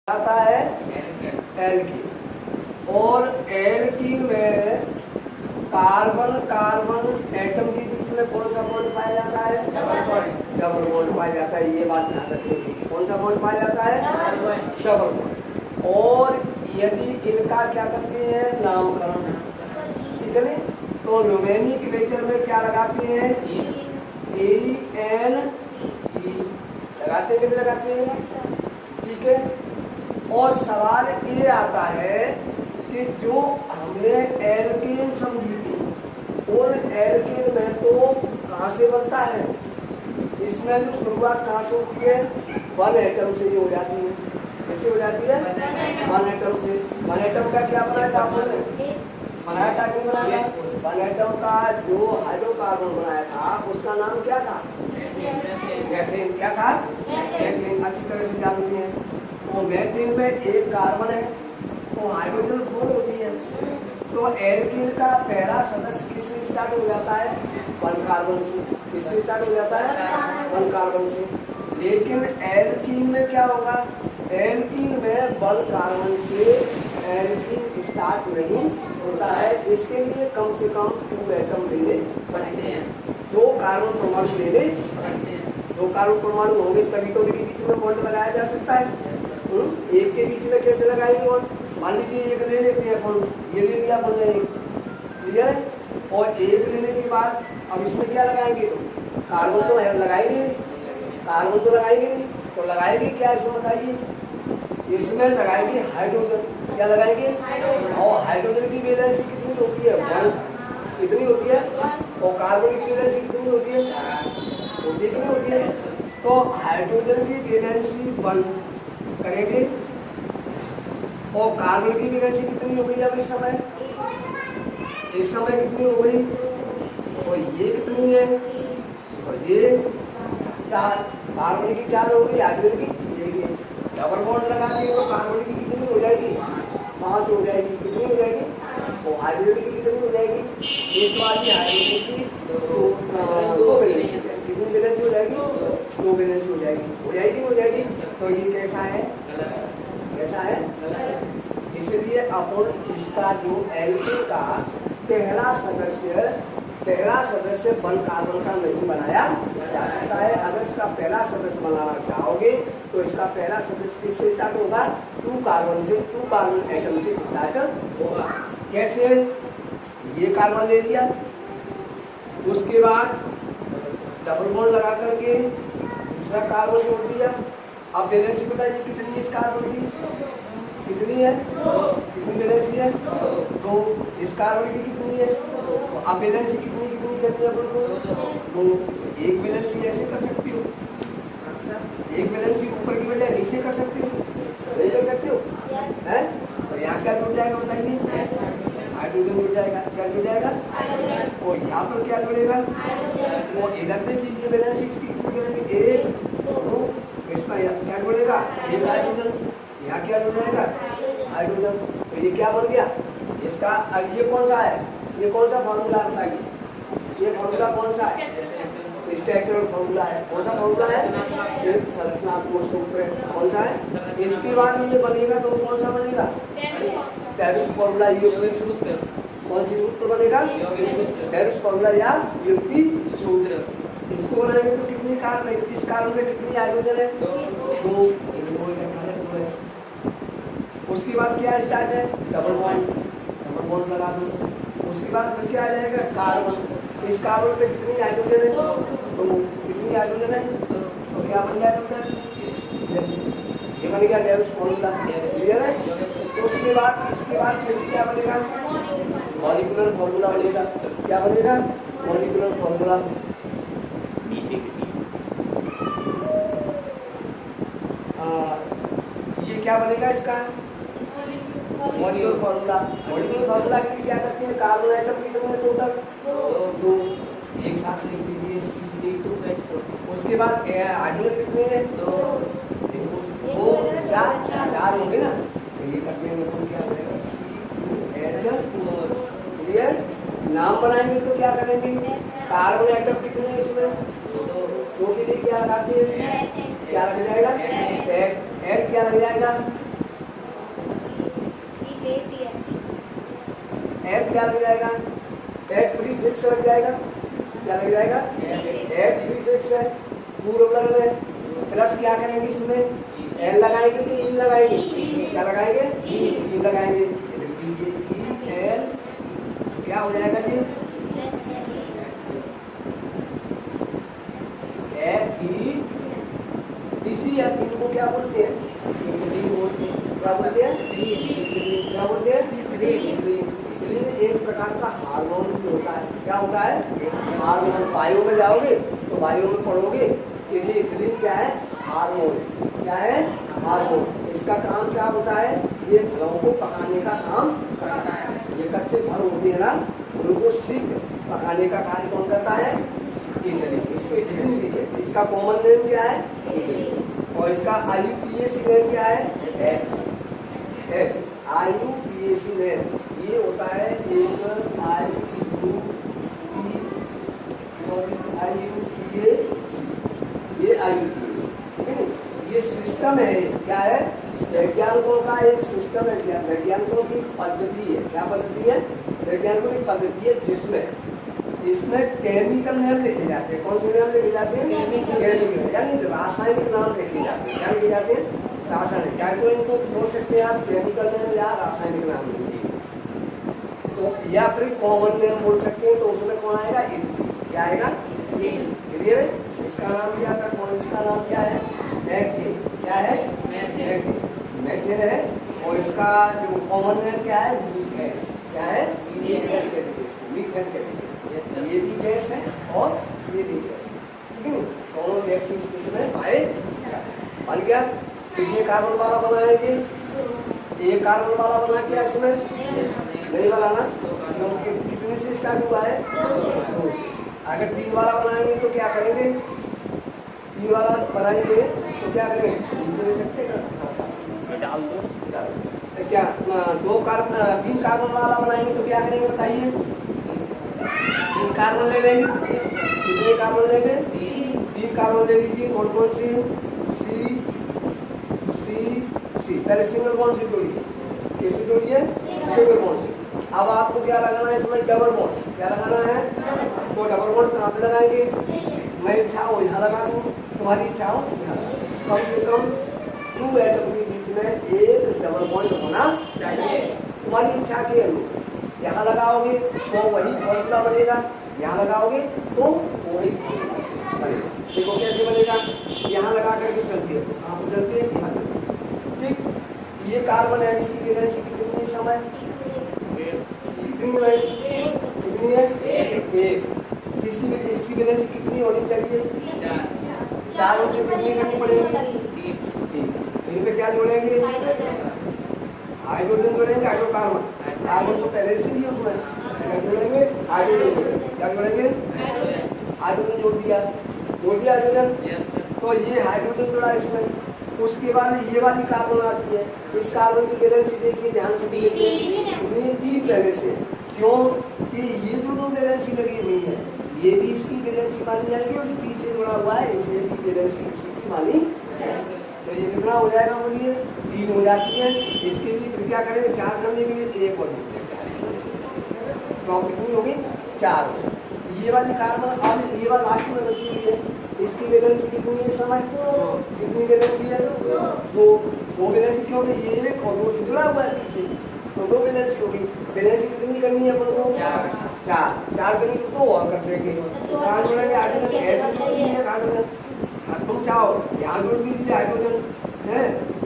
आता है एल्कीन। और एल्कीन में कार्बन कार्बन एटम के बीच में कौन सा बॉन्ड पाया जाता है? डबल बॉन्ड पाया जाता है। ये बात ध्यान रखिए, कौन सा बॉन्ड पाया जाता है? Double bond. और यदि इनका क्या करते हैं? नामकरण, ठीक है नहीं? तो नोमेनक्लेचर में क्या लगाते हैं? EN लगाते हैं, लगाते हैं, ठीक है। और सवाल ये आता है कि जो हमने एल्केन समझी थी, उन एल्केन में तो कहाँ से बनता है? इसमें जो शुरुआत कहाँ से होती है? वन एटम से ही हो जाती है। कैसे हो जाती है? वन एटम से। वन एटम का क्या बनाया था आपने? बनाया था, क्यों बनाया था? वन एटम का जो हाइड्रोकार्बन बनाया था उसका नाम क्या था? मीथेन। क्या था? मीथेन। अच्छी तरह से जानती हैं। तो मीथेन में एक कार्बन है, तो हाइड्रोजन 4 होती है। तो एल्कीन का पहला सदस्य किससे स्टार्ट हो जाता है? वन कार्बन से। किससे स्टार्ट हो जाता है? वन कार्बन से। लेकिन एल्कीन में क्या होगा? एल्कीन में वन कार्बन से एल्कीन स्टार्ट नहीं होता है। इसके लिए कम से कम 2 एटम लेने पड़ते हैं, 2 कार्बन परमाणु लेने पड़ते हैं। 2 कार्बन परमाणु होंगे तभी तो उनके बीच में बॉन्ड लगाया जा सकता है। एक के बीच में कैसे लगाएंगे बॉन्ड? मान लीजिए एक ले लेते हैं बॉन्ड, ये ले लिया बॉन्ड, एक क्लियर है। और एक लेने के बाद अब इसमें क्या लगाएंगे? तो कार्बन तो लगाएंगे नहीं, कार्बन तो लगाएंगे नहीं, तो लगाएंगे क्या? इसमें बताइए। इसमें लगाएंगे हाइड्रोजन। क्या लगाएंगे? और हाइड्रोजन की वैलेंसी कितनी होती है? 1। कितनी होती है? और कार्बन की वैलेंसी कितनी होती है? कितनी होती है? तो हाइड्रोजन की वैलेंसी 1 करेंगे, और कार्बन की वैलेंसी कितनी हो गई? अब इस समय कितनी हो गई? और ये कितनी है? और ये 4। कार्बन की 4 हो गई, हाइड्रोजन की डबल बॉन्ड लगा दिए तो कार्बन की कितनी हो जाएगी? 5 हो जाएगी। कितनी हो जाएगी? और हाइड्रोजन की कितनी हो जाएगी? इस बार की हाइड्रोजन की 2 वैलेंसी कितनी वैलेंसी हो जाएगी? 2 वैलेंसी हो जाएगी। हो जाएगी, हो जाएगी। तो ये कैसा है? कैसा है? इसलिए अपन इसका जो एल्कीन का पहला सदस्य वन कार्बन का नहीं बनाया जा सकता है। अगर इसका पहला सदस्य बनाना चाहोगे तो इसका पहला सदस्य किससे स्टार्ट होगा? 2 कार्बन से, 2 कार्बन एटम से स्टार्ट होगा। कैसे? ये कार्बन ले लिया, उसके बाद डबल बॉन्ड लगा करके दूसरा कार्बन जोड़ दिया। अब वैलेंसी बताइए कितनी है इस कार्बन की? कितनी है? कितनी वैलेंसी है? 2। इस कार्बन की कितनी है? अब वैलेंसी कितनी करनी है अपन को? 2। एक वैलेंसी ऐसे कर सकती हो, एक वैलेंसी ऊपर की बजाय नीचे कर सकते हो, नहीं कर सकते हो? हैं? तो यहाँ क्या जुड़ जाएगा बताइए? हाइड्रोजन जुड़ जाएगा। क्या जुड़ जाएगा? और यहाँ पर क्या जुड़ेगा? वो इधर देख लीजिए वैलेंसी इसकी कितनी करेंगे? 1 2। इसमें क्या जुड़ेगा? एक हाइड्रोजन। यहाँ क्या जुड़ जाएगा? हाइड्रोजन। तो ये क्या बन गया इसका? ये कौन सा है? ये कौन सा फॉर्मूला बताइए? ये फॉर्मूला कौन सा है? स्ट्रक्चरल फॉर्मूला है। कौन सा फॉर्मूला है? ये संरचनात्मक सूत्र कौन सा है? इसके बाद ये बनेगा तो कौन सा बनेगा? Davis formula. ये सूत्र कौन सी सूत्र बनेगा? डेविस फॉर्मूला या युक्ति सूत्र। इसको बनाएंगे तो कितनी कार्बन? इस कार्बन में कितनी हाइड्रोजन है? 2। उसके बाद क्या स्टार्ट है? Double bond. डबल बॉन्ड लगा दो। उसके बाद फिर क्या आ जाएगा? कार्बन। इस कार्बन पे कितनी हाइड्रोजन है? 2। कितनी हाइड्रोजन है? तो क्या बन जाएगा? ये बन गया डेविस फॉर्मूला। क्लियर है? तो उसके बाद इसके बाद फिर क्या बनेगा? मॉलिक्यूलर फॉर्मूला बनेगा। क्या बनेगा? Molecular formula. ये क्या बनेगा इसका? Molecular formula. मॉलिक्यूलर फॉर्मूला के लिए क्या करते हैं? कार्बन एटम कितने हैं टोटल? 2। एक साथ लिख दीजिए C2H4। उसके बाद हाइड्रोजन कितने हैं? 2 4 होंगे ना। तो ये करने में तो क्या बनेगा? C2H4। क्लियर? नाम बनाएंगे तो क्या करेंगे? कार्बन एटम कितने हैं इसमें? 2 के लिए क्या लगाते हैं? क्या लग जाएगा? क्या लग जाएगा? एफ क्या लग जाएगा, एफ प्रीफिक्स लग जाएगा, क्या लग जाएगा, एफ प्रीफिक्स है, पूर्व लग रहे प्लस क्या करेंगे इसमें, एल लगाएंगे कि ई लगाएंगे, क्या लगाएंगे, ई लगाएंगे, ई एल क्या हो जाएगा जी, इसी एथिन को क्या बोलते हैं, क्या बोलते हैं, क्या बोलते हैं, एक प्रकार का हार्मोन होता है, क्या होता है, हार्मोन। वायु में जाओगे तो वायु में पढ़ोगे कि ये इथिलीन क्या है, हार्मोन, क्या है, हार्मोन। इसका काम क्या होता है, ये फलों को पकाने का काम करता है। ये कच्चे फल होते हैं ना, उनको शीघ्र पकाने का कार्य कौन करता है, इथिलीन। इसको इथिलीन भी कहते हैं। इसका कॉमन नेम क्या है, इथिलीन। और इसका IUPAC नेम क्या है, एच। IUPAC नेम ये होता है एक IUPAC, ठीक है। ये सिस्टम है, क्या है, वैज्ञानिकों का एक सिस्टम है, वैज्ञानिकों की पद्धति है। क्या पद्धति है, वैज्ञानिकों की पद्धति है जिसमें इसमें केमिकल नेम लिखे जाते हैं। कौन से नाम लिखे जाते हैं, केमिकल यानी रासायनिक नाम लिखे जाते हैं। क्या लिखे जाते हैं, रासायनिक। चाहे तो इनको बोल सकते हैं आप केमिकल नेम या रासायनिक नाम लिखिए, तो या फिर कॉमन नेम बोल सकते हैं। तो उसमें कौन आएगा, इथिलीन। क्या आएगा, क्लियर है। इसका नाम क्या था, कौन, इसका नाम क्या है, मैथेन। क्या है, मैथेन है। और इसका जो कॉमन नेम क्या है, मीथेन। क्या है, मीथेन कहते हैं इसको, मीथेन कहते हैं। ये भी गैस है और ये भी गैस है, ठीक है। दोनों गैस की स्थिति में पाए बन गया। कितने कार्बन वाला बनाएंगे, एक कार्बन वाला बना क्या, इसमें नहीं बनाना, क्योंकि कितने से स्टार्ट हुआ है, 2 से। अगर 3 वाला बनाएंगे तो क्या करेंगे, 3 वाला बनाएंगे तो क्या करेंगे, नीचे ले सकते हैं डाल दो, क्या 3 कार्बन वाला बनाएंगे तो क्या करेंगे बताइए, 3 कार्बन ले लेंगे। कितने कार्बन लेंगे, 3 कार्बन ले लीजिए। कौन कौन सी, सी सी सी, पहले सिंगल बॉन्ड से जोड़िए, किससे जोड़िए, सिंगल बॉन्ड से। अब आपको क्या लगाना है इसमें, डबल बॉन्ड। क्या लगाना है, तो डबल बॉन्ड कहाँ पे लगाएंगे, मैं इच्छा हो यहाँ लगा दूँ, तुम्हारी इच्छा हो यहाँ। कम से कम 2 एटम के बीच में एक डबल बॉन्ड होना चाहिए, तुम्हारी इच्छा के अनुरूप। यहाँ लगाओगे तो वही फॉर्मूला बनेगा, यहाँ लगाओगे तो वही बनेगा। देखो कैसे बनेगा, यहाँ लगा करके चलती है, कहाँ पर चलती है, यहाँ चलती है, ठीक। ये कार्बन है, इसकी वैलेंसी कितनी है, समय कितनी है, कितनी है, 1। इसकी वैलेंसी कितनी होनी चाहिए, 4 होनी चाहिए। कितनी करनी पड़ेगी, 3 पे क्या जोड़ेंगे, हाइड्रोजन जोड़ेंगे, हाइड्रोकार्बन। कार्बन तो पहले से ही उसमें क्या जोड़ेंगे, हाइड्रोजन जोड़ेंगे। क्या जोड़ेंगे, हाइड्रोजन जोड़ दिया हाइड्रोजन। तो ये हाइड्रोजन जोड़ा इसमें। उसके बाद ये वाली कार्बन आती है, इस कार्बन की वैलेंसी देखिए ध्यान से, देखिए 3 वैलेंसी। क्यों कि ये जो 2 वैलेंसी लगी हुई है, ये भी इसकी वैलेंसी मानी जाएगी और पीछे जुड़ा हुआ है इसे भी वैलेंसी इसी की मानी जाएगी। तो ये कितना हो जाएगा, बोलिए 3 हो जाती है। इसके लिए फिर क्या करेंगे, 4 करने के लिए 1 और 2 तो कितनी होगी, 4। ये वाली कार्बन अब ये वाला लास्ट में बची हुई है, इसकी वैलेंसी कितनी है, समय कितनी वैलेंसी है, 2 वैलेंसी। क्योंकि ये 1 और 2 से जुड़ा हुआ है पीछे, तो 2 वैलेंसी होगी। वैलेंसी कितनी करनी है अपन को, 4 करनी तो 2 और कर देंगे, 4 जोड़ेंगे हाइड्रोजन। ऐसे जोड़नी है हाइड्रोजन, तुम चाहो यहाँ जोड़ दीजिए हाइड्रोजन है,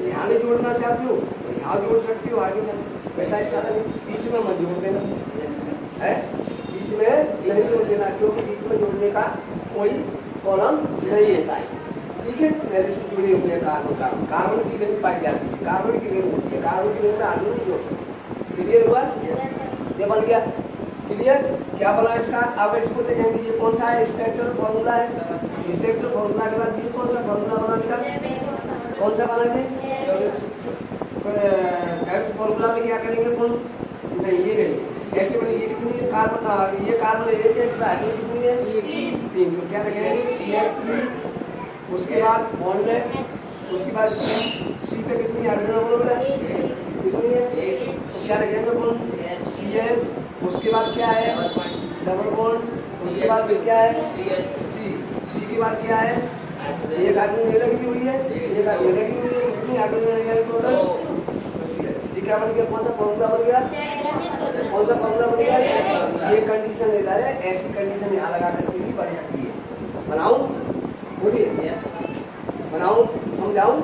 यहाँ नहीं जोड़ना चाहती हो तो यहाँ जोड़ सकती हो हाइड्रोजन, वैसा इच्छा लगे। बीच में मत जोड़ देना है, बीच में नहीं जोड़ देना, क्योंकि बीच में जोड़ने का कोई कॉलम नहीं होता है, ठीक है। पहले से जुड़े हुए हैं कार्बन की रिंग पाई जाती है, कार्बन की रिंग होती है, कार्बन की रिंग में हाइड्रोजन नहीं जोड़ सकते। क्लियर हुआ, ये बन गया क्लियर। क्या बना इसका, अब इसको देखेंगे ये कौन सा है, स्ट्रक्चरल फॉर्मूला है। स्ट्रक्चरल फॉर्मूला के बाद ये कौन सा फॉर्मूला बना, कौन सा बनाएंगे, फॉर्मूला में क्या करेंगे, कौन नहीं ये नहीं ऐसे बने। ये कितनी कार्बन, ये कार्बन 1 है, इसका हाइड्रोजन कितनी है, 3। तो क्या लिखेंगे, CH3। उसके बाद बॉन्ड है, उसके बाद C पे कितनी हाइड्रोजन बोलोगे, कितनी है, तो क्या लिखेंगे, कौन CH उसके बाद क्या है डबल बॉन्ड, उसके बाद फिर क्या है सी, सी के बाद क्या है एक हाइड्रोजन ये लगी हुई है, एक हाइड्रोजन लगी हुई है, कितनी हाइड्रोजन लगी टोटल, ये क्या बन गया, कौन सा फॉर्मूला बन गया, कौन सा फॉर्मूला बन गया, ये कंडीशन लेता है, ऐसी कंडीशन यहाँ लगा करके भी बन सकती है। बनाऊं, बोलिए बनाऊं, समझाऊं,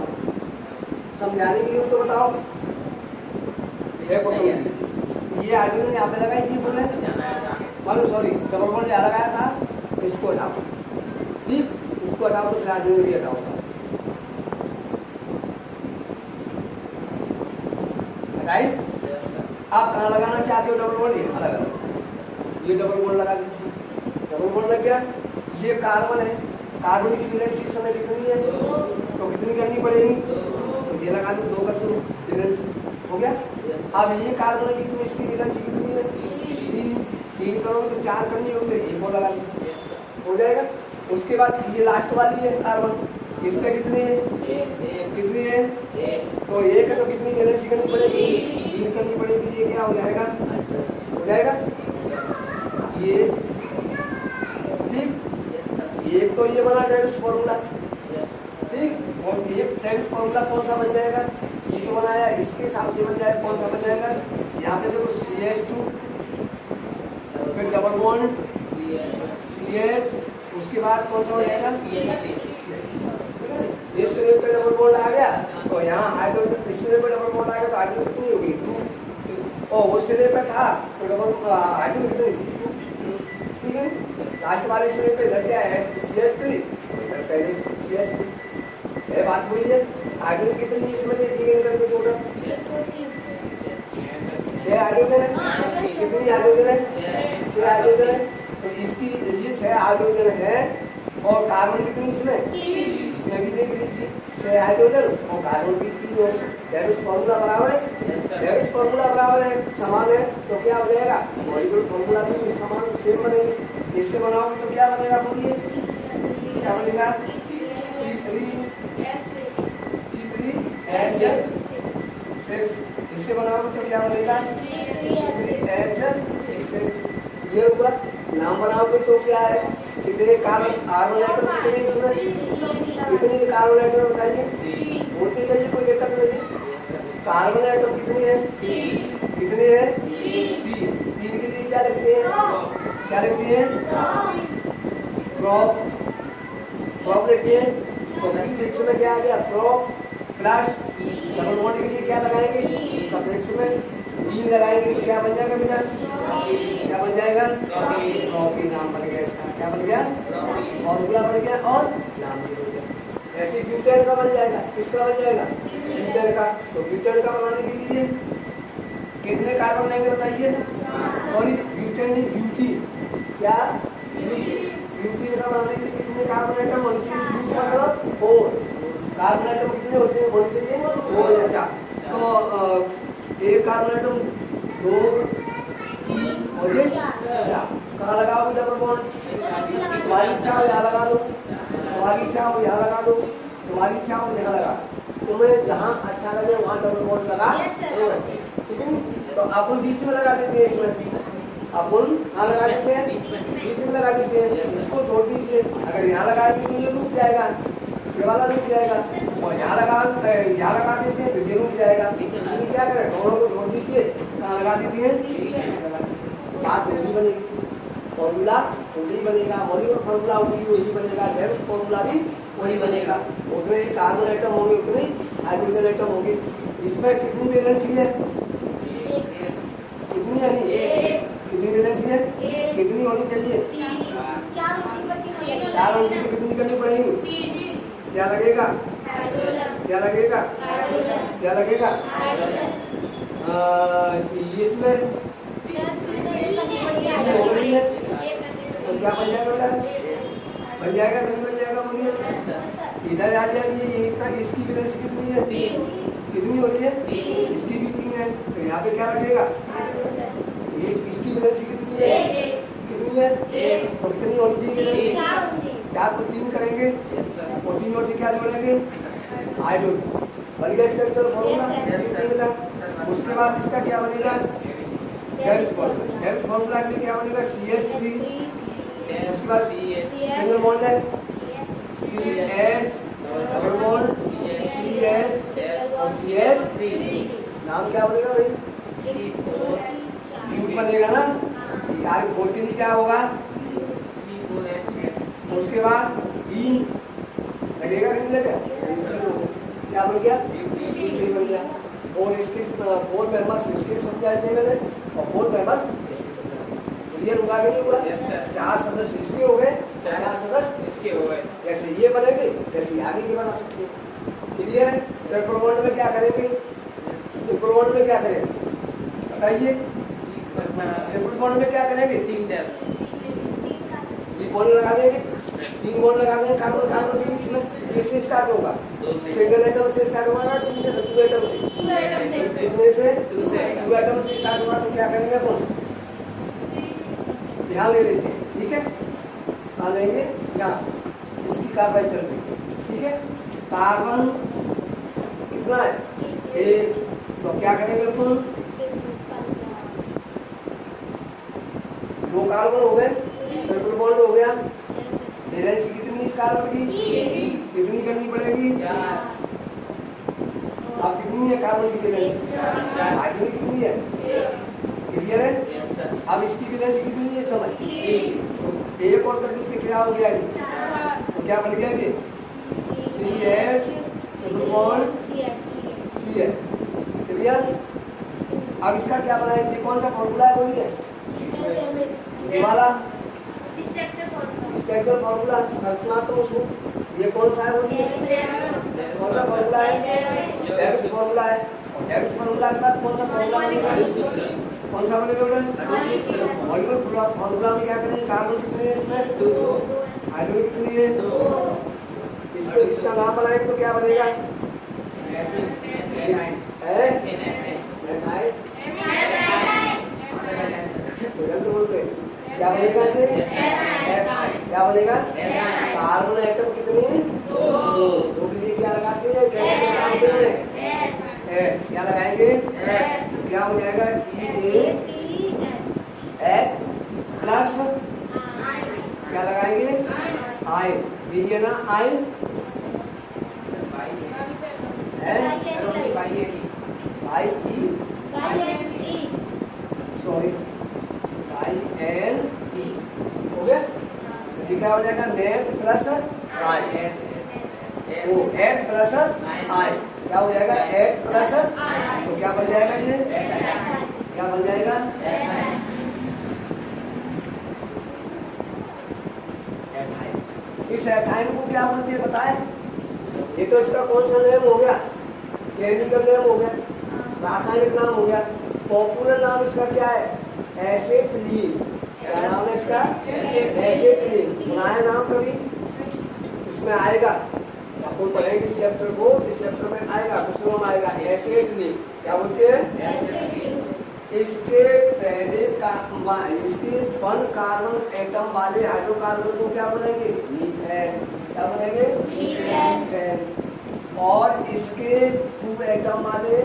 समझाने के लिए तो बताओ। देखो ये हाइड्रोजन यहाँ पे लगाई थी बोले, मालूम सॉरी डबल बॉन्ड यहाँ लगाया था, इसको हटाओ, ठीक, इसको हटाओ तो फिर हाइड्रोजन भी हटाओ सब, राइट। आप कहाँ लगाना चाहते हो डबल बॉन्ड, यहाँ लगाना चाहते, ये डबल बॉन्ड लगा दीजिए, डबल बॉन्ड लग गया, ये कार्बन है, कार्बन की वैलेंसी इस समय कितनी है, तो कितनी करनी पड़ेगी, तो ये लगा दो, 2 कर दो वैलेंसी, हो गया। अब ये कार्बन के बीच में इसकी वैलेंसी कितनी है, 3 करोगे तो 4 करनी होगी, एक और लगा दीजिए, हो जाएगा। उसके बाद ये लास्ट वाली है कार्बन, इसमें कितनी है, कितनी है, तो एक है तो कितनी वैलेंसी करनी पड़ेगी, 3 करनी पड़ेगी, ये क्या हो जाएगा, हो जाएगा ये, ठीक। एक तो ये बना डेविस फॉर्मूला, ठीक, और एक डेविस फॉर्मूला कौन सा बन जाएगा, ये तो बनाया, इसके हिसाब से बन जाएगा, कौन सा बन जाएगा, यहाँ पे देखो CH2 फिर डबल बॉन्ड CH, उसके बाद कौन सा हो जाएगा, इस सिरे पे डबल बॉन्ड आ गया, तो यहाँ हाइड्रोजन, इस सिरे पे डबल बॉन्ड आ गया तो हाइड्रोजन कितनी होगी 2, और उस सिरे पे था तो डबल हाइड्रोजन कितनी थी 2, ठीक है। लास्ट वाले सिरे पे इधर क्या है CH3, इधर पहले CH3 है, बात हुई है। हाइड्रोजन कितनी इसमें देखिए करके टोटल 6 हाइड्रोजन है, कितनी हाइड्रोजन है, 6 हाइड्रोजन है, तो इसकी ये 6 हाइड्रोजन है, और कार्बन कितनी इसमें, इसमें भी देख लीजिए 6 हाइड्रोजन और कार्बन की 3 हो, डेविस फॉर्मूला बराबर है, डेविस फॉर्मूला बराबर है, समान है, तो क्या हो जाएगा, मॉलिक्यूलर फॉर्मूला भी समान सेम बनेंगे, इससे बनाओगे तो क्या बनेगा, बोलिए क्या बनेगा, C3H6, इससे बनाओगे तो क्या बनेगा, C3H6, ये हुआ। नाम बनाओगे तो क्या है, कितने कार्बन एटम कितने इसमें, कितने कार्बन एटम बताइए, होते जाइए कोई दिक्कत नहीं, कार्बन एटम कितने हैं, कितने हैं 3 के लिए क्या लिखते हैं, क्या लिखते हैं, क्रॉप, क्रॉप लिखते हैं, तो फिक्स में क्या आ गया, क्रॉप प्लस डबल बॉन्ड के लिए क्या लगाएंगे, सफिक्स में D लगाएंगे तो क्या बन जाएगा बेटा, क्या बन जाएगा, क्रॉपी नाम बन गया इसका, क्या बन गया, फॉर्मूला बन गया और नाम भी बन गया। ऐसे ब्यूटेन का बन जाएगा, किसका बन जाएगा, ब्यूटेन का, तो ब्यूटेन का बनाने के लिए कितने कार्बन लेंगे बताइए, सॉरी ब्यूटेन नहीं ब्यूटीन, क्या ब्यूटीन का बनाने के लिए कितने कार्बन एटम होने चाहिए, मतलब 4 कार्बन एटम कितने होने चाहिए, 4, अच्छा तो एक कार्बन एटम 2 और ये 4, कहाँ लगाओगे डबल बॉन्ड, तुम्हारी इच्छा हो यहाँ लगा दो, तुम्हारी इच्छा हो यहाँ लगा दो, तुम्हारी इच्छा हो यहाँ लगा, तुम्हें जहाँ अच्छा लगे वहाँ डबल बॉन्ड लगा, ठीक है। तो अपन बीच में लगा देते हैं, इसमें अपन कहाँ लगा देते हैं, बीच में लगा देते हैं, इसको छोड़ दीजिए, अगर यहाँ लगा देंगे तो ये रुक जाएगा, ये वाला रुक जाएगा, और यहाँ लगा देते हैं तो ये रुक जाएगा, इसलिए क्या करें, दोनों को छोड़ दीजिए, कहाँ लगा देते हैं, बात वही बनेगी, फॉर्मूला वही बनेगा, मॉलिक्यूलर फॉर्मूला वही बनेगा, डेविस फॉर्मूला भी वही बनेगा, उतने ही कार्बन एटम होंगे, उतने ही हाइड्रोजन एटम होंगे। इसमें कितनी वैलेंसी है, कितनी है, कितनी वैलेंसी है, कितनी होनी चाहिए, 4 होनी चाहिए, कितनी करनी पड़ेगी, क्या लगेगा, क्या लगेगा, क्या लगेगा, इसमें हो रही है तो क्या बन जाएगा बेटा, बन जाएगा नहीं बन जाएगा, बोलिए इधर आ जाइए, इतना इसकी वैलेंसी कितनी है, कितनी हो रही है, इसकी भी 3 है, तो यहाँ पे क्या लगेगा, इसकी वैलेंसी कितनी है, कितनी है, तो कितनी होनी चाहिए, 4 को 3 करेंगे और 3 और से क्या जोड़ेंगे, हाइड्रोजन, बन गया स्ट्रक्चर फॉर्मूला। उसके बाद इसका क्या बनेगा, गैस फॉर्मूला के लिए क्या बनेगा CH3, उसके बाद सिंगल बॉन्ड है CH डबल बॉन्ड CH और CH3, नाम क्या बनेगा भाई ग्रुप बनेगा ना। आगे 14 क्या होगा, उसके बाद E लगेगा कि नहीं लगेगा, क्या बन गया E बन गया। और इसके 4 मेंबर्स इसके समझाए थे मैंने और 4 मेंबर्स इसके समझाए, क्लियर हुआ कि नहीं हुआ। 4 सदस्य इसके हो गए, 4 सदस्य इसके हो गए। जैसे ये बनेंगे वैसे आगे के बना सकते हैं, क्लियर है। ट्रिपल बॉन्ड में क्या करेंगे, ट्रिपल बॉन्ड में क्या करेंगे बताइए, ट्रिपल बॉन्ड में क्या करेंगे 3 बॉन्ड लगा देंगे, 3 बॉन्ड लगा देंगे कार्बन कार्बन के बीच में। किससे स्टार्ट होगा, सिंगल एटम से स्टार्ट होगा ना 2 एटम से, कितने से 2 एटम से स्टार्ट होगा। तो क्या करेंगे अपन ध्यान ले लेते हैं, ठीक है। मान लेंगे यहाँ इसकी कार्बाई चल रही है, ठीक है। कार्बन कितना है 1, तो क्या करेंगे अपन 2 कार्बन हो गए, ट्रिपल बॉन्ड हो गया। वैलेंसी कितनी इस कार्बन की, कितनी करनी पड़ेगी, अब कितनी है कार्बन की वैलेंसी, हाइड्रोजन कितनी है, क्लियर है। अब इसकी वैलेंसी कितनी है समझ, तो एक और करने पे क्या हो गया, तो क्या बन गया ये CH triple bond CH, clear. अब इसका क्या बना है, ये कौन सा फॉर्मूला है बोलिए, ये वाला स्ट्रक्चर फॉर्मूला संरचनात्मक सूत्र, ये कौन सा है बोलिए, कौन सा फॉर्मूला है, डेविस फॉर्मूला है। और डेविस फॉर्मूला के बाद कौन सा फॉर्मूला बनेगा, कौन सा बनेगा बेटा मॉलिक्यूलर फॉर्मूला में क्या करेंगे, कार्बन कितने हैं इसमें 2, हाइड्रोजन कितनी है 2, इसको इसका नाम बनाएंगे तो क्या बनेगा क्या बनेगा ये, क्या बनेगा कार्बन एटम कितने 2 के लिए क्या लगाते हैं, क्या लगाएंगे, क्या हो जाएगा एक प्लस क्या लगाएंगे आयन, ये ना आयन सॉरी IN हो गया। क्या हो जाएगा नेट प्लस आई, वो एक प्लस आई क्या हो जाएगा एक प्लस, तो क्या बन जाएगा ये, क्या बन जाएगा इस एथाइन को क्या बोलते हैं बताए, ये तो इसका कौन सा नेम हो गया, केमिकल नेम हो गया, रासायनिक नाम हो गया। पॉपुलर नाम इसका क्या है, एसिटिलीन, क्या नाम है इसका एसिटिलीन, सुना है नाम कभी, इसमें आएगा आपको पढ़ेंगे इस चैप्टर को, इस चैप्टर में आएगा कुछ नाम आएगा एसिटिलीन, क्या बोलते हैं। इसके पहले का इसके 1 कार्बन एटम वाले हाइड्रोकार्बन को क्या बोलेंगे मीथेन, क्या बोलेंगे मीथेन। और इसके 2 एटम वाले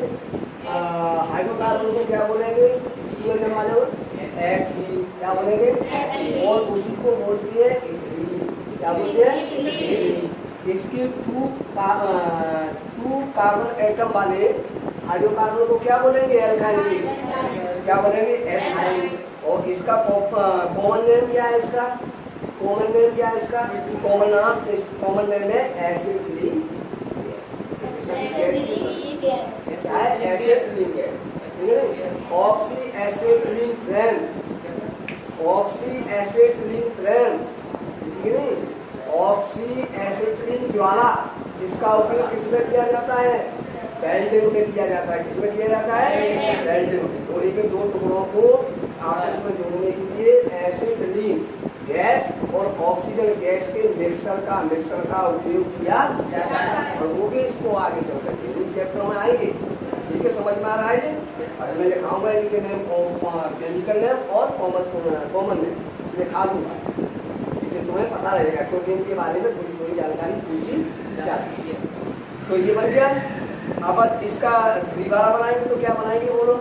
हाइड्रोकार्बन को क्या बोलेंगे, 2 एटम वाले एथीन, क्या बोलेंगे, और उसी को बोलते हैं इथीन, क्या बोलते हैं इथीन। इसके 2 कार्बन एटम वाले हाइड्रोकार्बन को क्या बोलेंगे एल्काइल, क्या बोलेंगे एथाइन। और इसका कॉमन नेम क्या है, इसका कॉमन नेम क्या है, इसका कॉमन नाम, इस कॉमन नेम है एसिटिलीन गैस, क्या है एसिटिलीन गैस, ठीक है। ऑक्सी एसिटिलीन प्रेम, ऑक्सी एसिटिलीन प्रेम, ठीक है। ऑक्सी एसिटिलीन ज्वाला, जिसका उपयोग किसमें किया जाता है, वेल्डिंग में किया जाता है, किसमें किया जाता है वेल्डिंग में। लोहे के 2 टुकड़ों को आपस में जोड़ने के लिए एसिटिलीन गैस और ऑक्सीजन गैस के मिक्सर का उपयोग किया जाता है। और वो भी इसको आगे चल करके इस चैप्टर में आएंगे, ठीक है, समझ में आ रहा है ये। और मैं लिखाऊंगा इनके नेम, केमिकल नेम और कॉमन नेम लिखा दूंगा, जिससे तुम्हें पता रहेगा, क्योंकि इनके बारे में थोड़ी थोड़ी जानकारी पूछी जाती है। तो ये बन गया। अब इसका 3 बार बनाएंगे तो क्या बनाएंगे बोलो,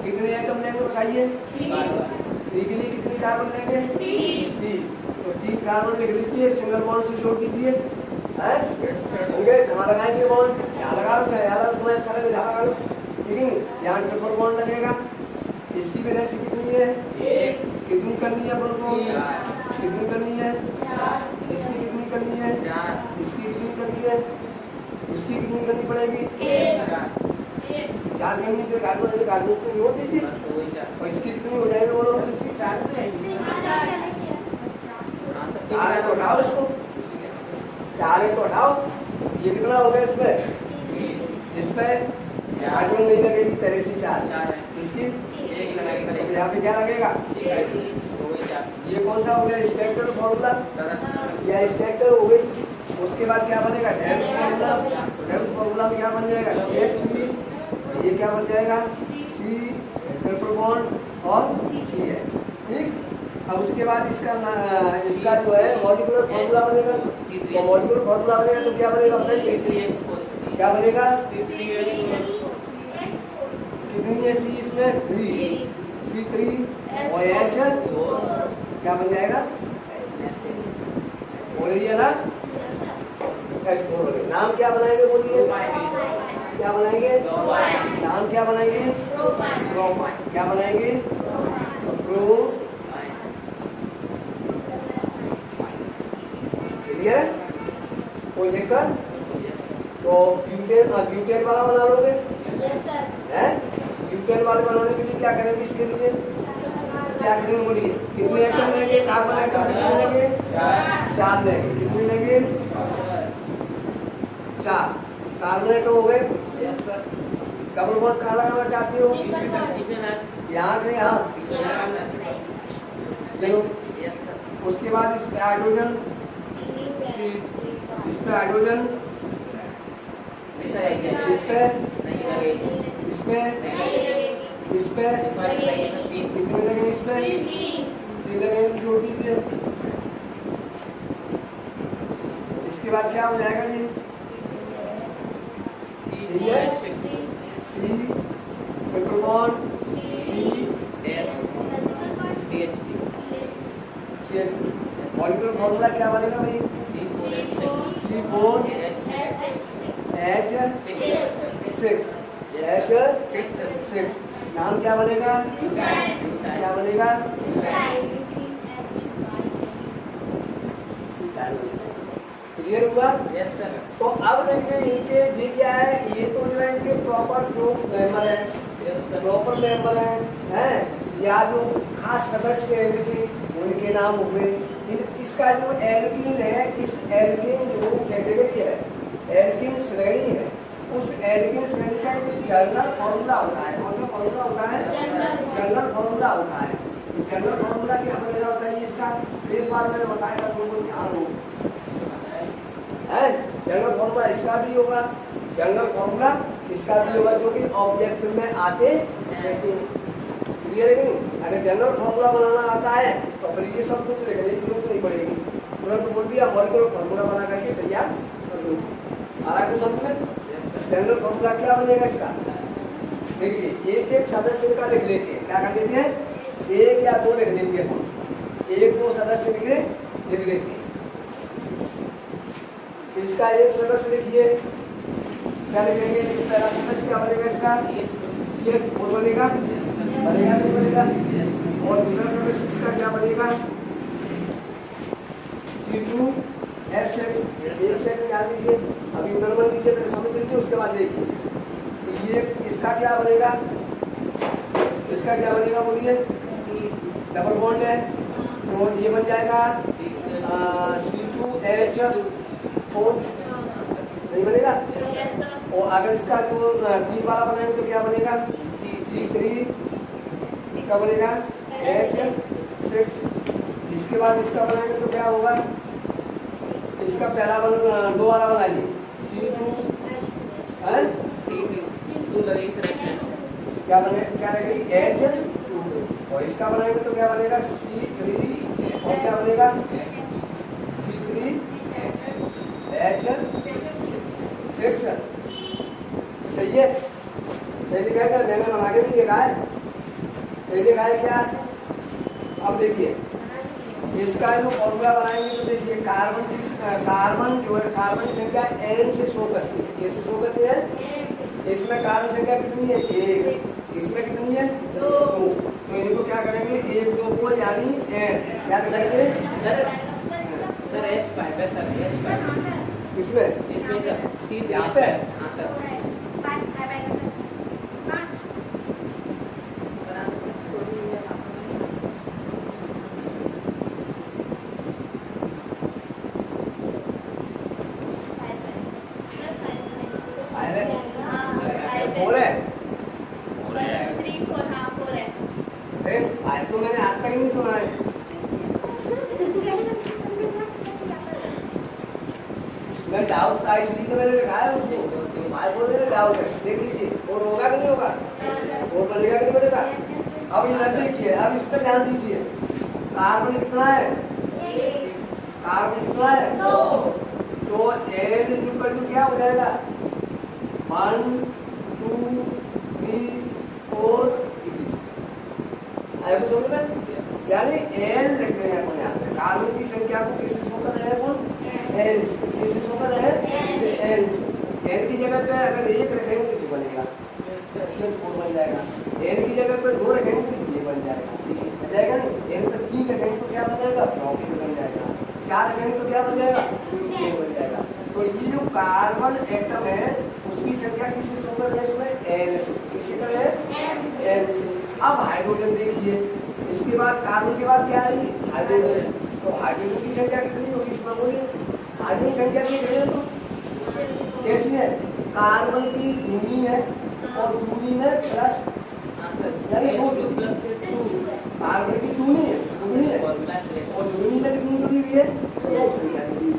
कितने एटम लेंगे बताइए? 3 के लिए कितनी कार्बन लेंगे? 3। तो 3 कार्बन लिख लीजिए, सिंगल बॉन्ड से जोड़ दीजिए। हैं होंगे, कहाँ लगाएंगे बॉन्ड? यहाँ लगा लो, चाहे यहाँ तुम्हें अच्छा लगे यहाँ लगा लो, ठीक है। यहाँ ट्रिपल बॉन्ड लगेगा। इसकी वैलेंसी कितनी है? 1। कितनी करनी है अपन को? कितनी करनी है? इसकी कितनी करनी है? इसकी कितनी करनी है? इसकी कितनी करनी पड़ेगी? 4 करनी है। कार्बन से जोड़ दीजिए और इसकी कितनी हो जाएगी बोलो? इसकी 4 है तो हटाओ इसको, 4 है तो हटाओ। ये कितना हो गया इसमें? इसमें कार्बन नहीं लगेगी, पहले से 4 है। इसकी 1 लगाएगा तो यहाँ पे क्या लगेगा? ये कौन सा हो गया? स्ट्रक्चर फॉर्मूला या स्ट्रक्चर हो गई। उसके बाद क्या बनेगा? Depth formula. डेप्थ फॉर्मूला में क्या बन जाएगा? ये क्या बन जाएगा? C ट्रिपल बॉन्ड और C है, ठीक। अब उसके बाद इसका जो है मॉलिक्यूलर फॉर्मूला बनेगा। तो मॉलिक्यूलर फॉर्मूला बनेगा तो क्या बनेगा बताइए? क्या बनेगा? कितनी है C इसमें? 3। C3 और H क्या बन जाएगा? हो रही है ना? H4। नाम क्या बनाएंगे बोलिए? क्या बनाएंगे? नाम क्या बनाएंगे? ब्रोमाइड। क्या बनाएंगे? क्लियर? कोई दिक्कत? तो ब्यूटेन वाला बना लोगे? हैं? ब्यूटेन वाले बनाने के लिए क्या करेंगे? इसके लिए क्या करेंगे बोलिए? कितने एटम लेंगे? कार्बन एटम कितने लेंगे? 4 लेंगे। कितने लेंगे? 4 कार्बन एटम हो गए। डबल बॉन्ड कहाँ लगाना चाहती हो? यहाँ के यहाँ चलो। उसके बाद इस पे हाइड्रोजन, इस पे हाइड्रोजन, इस पे, इस पे, इस पे कितने लगे? इस पे 3 लगे, जोड़ दीजिए। इसके बाद क्या हो जाएगा जी? C triple bond CH3। Molecular formula क्या बनेगा भाई? C4 H6। नाम क्या बनेगा? क्या बनेगा? क्लियर हुआ? तो अब देखिए इनके जी क्या है? ये तो जो है इनके प्रॉपर जो मेंबर है, प्रॉपर मेंबर हैं, या जो खास सदस्य है लेकिन उनके नाम हुए। इसका जो एल्कीन है, इस एल्कीन जो कैटेगरी है, एल्कीन श्रेणी है, उस एल्कीन श्रेणी का एक जनरल फॉर्मूला होता है। कौन सा फॉर्मूला होता है? जनरल फॉर्मूला होता है। जनरल फॉर्मूला क्या बनेगा बताइए? इसका एक बार मैंने बताया था, लोगों को ध्यान हो। जनरल फॉर्मूला इसका भी होगा, जनरल फॉर्मूला इसका भी होगा, जो कि ऑब्जेक्ट में आते रहते हैं। क्लियर है कि नहीं? अगर जनरल फॉर्मूला बनाना आता है तो फिर ये सब कुछ लिखने की जरूरत नहीं पड़ेगी, तुरंत बोल दिया मॉलिक्यूलर फॉर्मूला बना करके तैयार कर लो। आ रहा है समझ में? जनरल फॉर्मूला क्या बनेगा इसका? देखिए एक एक सदस्य का लिख लेते हैं। क्या कर लेते हैं? 1 या 2 लिख लेते हैं। 1-2 सदस्य लिख लेते हैं। इसका एक सदस्य लिखिए, क्या लिखेंगे? पहला सदस्य क्या बनेगा इसका? CH4 बनेगा, नहीं बनेगा। और दूसरा सदस्य इसका क्या बनेगा? C2H6। एक सेकंड याद लीजिए, अभी उधर मत लीजिए, पहले समझ लीजिए, उसके बाद देखिए। तो ये इसका क्या बनेगा? इसका क्या बनेगा बोलिए? डबल बॉन्ड है तो ये बन जाएगा C2H4, नहीं बनेगा? और अगर इसका जो 3 वाला बनाएंगे तो क्या बनेगा? C3 क्या बनेगा? H6। इसके बाद इसका बनाएंगे तो क्या होगा? इसका पहला 2 वाला बनाइए, C2 क्या बनेगा? क्या रहेगी? H। और इसका बनाएंगे तो क्या बनेगा? C3 और क्या बनेगा? C3H6। सही है? सही लिखा है? मैंने बना के नहीं लिखा है, सही लिखा है क्या? अब देखिए इसका जो फॉर्मूला बनाएंगे तो देखिए कार्बन जो है कार्बन की संख्या n से शो करती है। कैसे शो करती है? इसमें कार्बन संख्या कितनी है? 1। इसमें कितनी है? 2। तो इनको क्या करेंगे? 1 2 को यानी n क्या करेंगे? सर H पाएगा सर H इसमें सर सी यहाँ पे हाँ सर तो मैंने आज तक नहीं सुना है। मैं डाउट था इसलिए तो मैंने लिखाया उसको। भाई बोल रहे डाउट है, देख लीजिए और होगा कि नहीं होगा, और बनेगा कि नहीं बनेगा। अब ये रद्द देखिए, अब इस पर ध्यान दीजिए। कार्बन कितना है? कार्बन कितना है? 2। तो n इक्वल टू क्या हो जाएगा? 1 2 3 4 आएगा समझ में? यानी n लिख रहे हैं अपन यहाँ पे। कार्बन की संख्या को किससे शो कर रहे हैं अपन? n से। किससे शो कर रहे हैं? n से। n की जगह पे अगर 1 रखेंगे तो 2 बनेगा, इसमें 4 बन जाएगा। n की जगह पे 2 रखेंगे तो ये बन जाएगा, जाएगा नहीं। n पर 3 रखेंगे तो क्या बन जाएगा? 2 बन जाएगा। 4 रखेंगे तो क्या बन जाएगा? 2 बन जाएगा। तो ये जो कार्बन एटम है उसकी संख्या किससे शो कर रहे हैं? इसमें n से। किससे कर रहे हैं? n से। अब हाइड्रोजन देखिए, इसके बाद कार्बन के बाद क्या है? हाइड्रोजन। तो हाइड्रोजन की संख्या कितनी होगी इसमें? बोलिए हाइड्रोजन की संख्या कितनी है? तो कैसी है? कार्बन की दूनी है और दूनी में प्लस यानी 2 कार्बन की दूनी है, दुगनी है और दूनी में कितनी जुड़ी हुई है? 2 संख्या जुड़ी हुई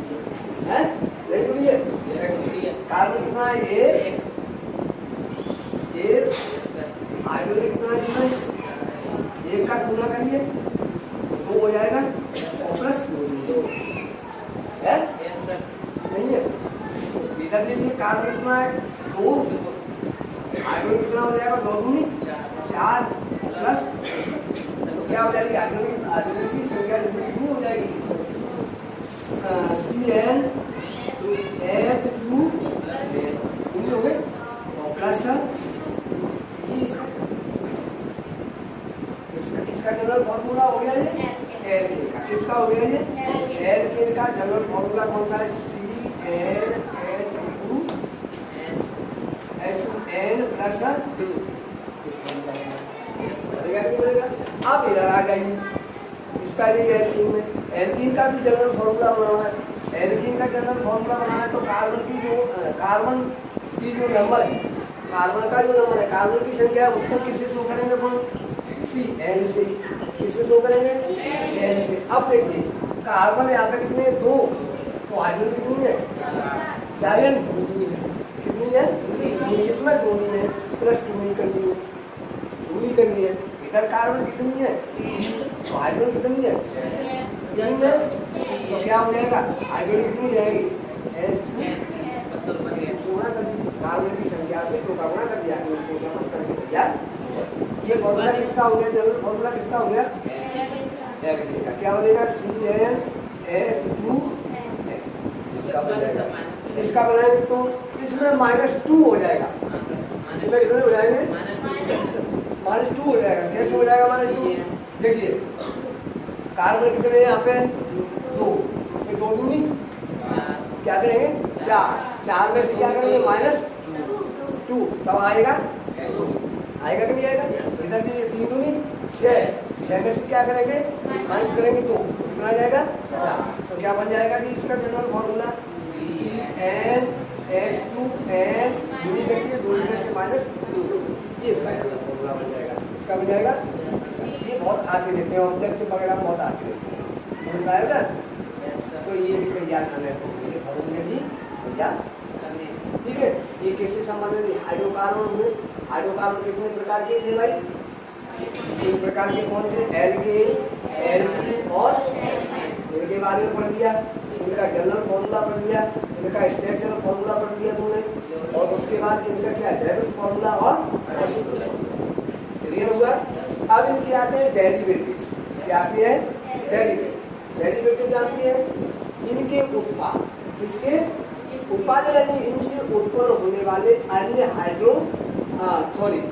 है, नहीं जुड़ी है। कार्बन कितना है? 1। हाइड्रोजन कितना है इसमें? 1 का गुना करिए 2 हो जाएगा और प्लस 2 है नहीं है। इधर देखिए कार्बन कितना है? 2। हाइड्रोजन कितना हो जाएगा? 2 दूनी 4 प्लस तो क्या हो जाएगी? हाइड्रोजन की संख्या कितनी हो जाएगी? CnH2 हो गए और प्लस इसका जनरल फॉर्मूला हो गया ये एल्केन का। किसका हो गया ये? एल्केन का जनरल फॉर्मूला कौन सा है? CnH2 H2n प्लस 2 बोलेगा। अब इधर आ जाइए, इस पहले एल्कीन में एल्कीन का भी जनरल फॉर्मूला बनाना है। एल्कीन का जनरल फॉर्मूला बनाना है तो कार्बन की जो नंबर है, कार्बन का जो नंबर है, कार्बन की संख्या है उसको किससे शो करेंगे अपन? n से। किससे शो करेंगे? n से। अब देखिए कार्बन यहाँ पे कितने? 2। तो हाइड्रोजन कितनी है? 4 कितनी है? इसमें दूनी है प्लस दूनी करनी है, दूनी करनी है। इधर कार्बन कितनी है? तो हाइड्रोजन कितनी है? कितनी है? तो क्या हो जाएगा? हाइड्रोजन कितनी जाएगी? गुणा कर दी कार्बन की संख्या से 2 का गुणा कर दिया, संख्या मत करके भैया। ये फॉर्मूला किसका हो गया? जनरल फॉर्मूला किसका हो गया? एल्केन का। क्या बनेगा? CnH2 इसका बन जाएगा। इसका बनाएंगे तो इसमें -2 हो जाएगा। इसमें कितने हो जाएंगे? -2 हो जाएगा। कैसे हो जाएगा -2? देखिए कार्बन कितने यहाँ पे? 2। 2 दूनी क्या करेंगे? 4 में से क्या करेंगे? -2 तब आएगा आएगा कि नहीं आएगा? इधर भी 3 दूनी 6 में से क्या करेंगे? माइनस करेंगे 2 कितना आ जाएगा? 4। तो क्या बन जाएगा जी इसका जनरल फॉर्मूला? CnH2n दूनी देखिए 2 में से -2 ये इसका जनरल फॉर्मूला बन जाएगा। इसका बन जाएगा। ये बहुत आगे देते हैं, ऑब्जेक्टिव वगैरह बहुत आगे देते हैं, समझ में आएगा? तो ये भी तैयार करना है, ये फॉर्मूले भी तैयार करने, ठीक है। ये किससे संबंधित? हाइड्रोकार्बन में। हाइड्रोकार्बन कितने प्रकार के थे भाई? 3 प्रकार के। कौन से? एल्कीन और इनके बारे में पढ़ लिया, इनका जनरल फॉर्मूला पढ़ लिया, इनका स्ट्रक्चरल फॉर्मूला पढ़ लिया तुमने, और उसके बाद इनका क्या डेविस फॉर्मूला और क्लियर हुआ। अब इनके आते हैं डेरिवेटिव्स। क्या आती है? डेरिवेटिव। डेरिवेटिव जानती है? इनके उत्पाद, इसके उत्पाद यानी इनसे उत्पन्न होने वाले अन्य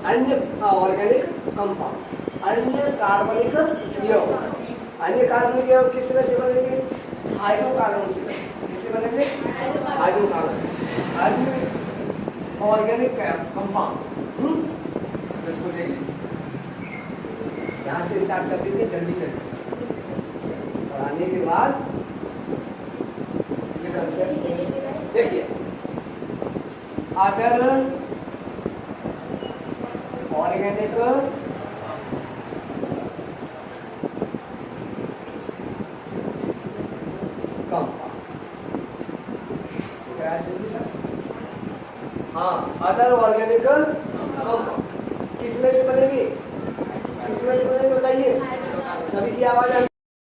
अन्य ऑर्गेनिक कंपाउंड, अन्य कार्बनिक यौगिक। अन्य कार्बनिक यौगिक किस तरह से बनेंगे? हाइड्रोकार्बन से। किससे बनेंगे? हाइड्रोकार्बन से। अन्य ऑर्गेनिक कंपाउंड, इसको देख लीजिए, यहाँ से स्टार्ट कर देंगे जल्दी जल्दी और आने के बाद ये कंसेप्ट देखिए। अगर ऑर्गेनिक कंपाउंड, हाँ, अदर ऑर्गेनिक कंपाउंड किसमें से बनेगी? किसमें से बनेगी बताइए? सभी की आवाज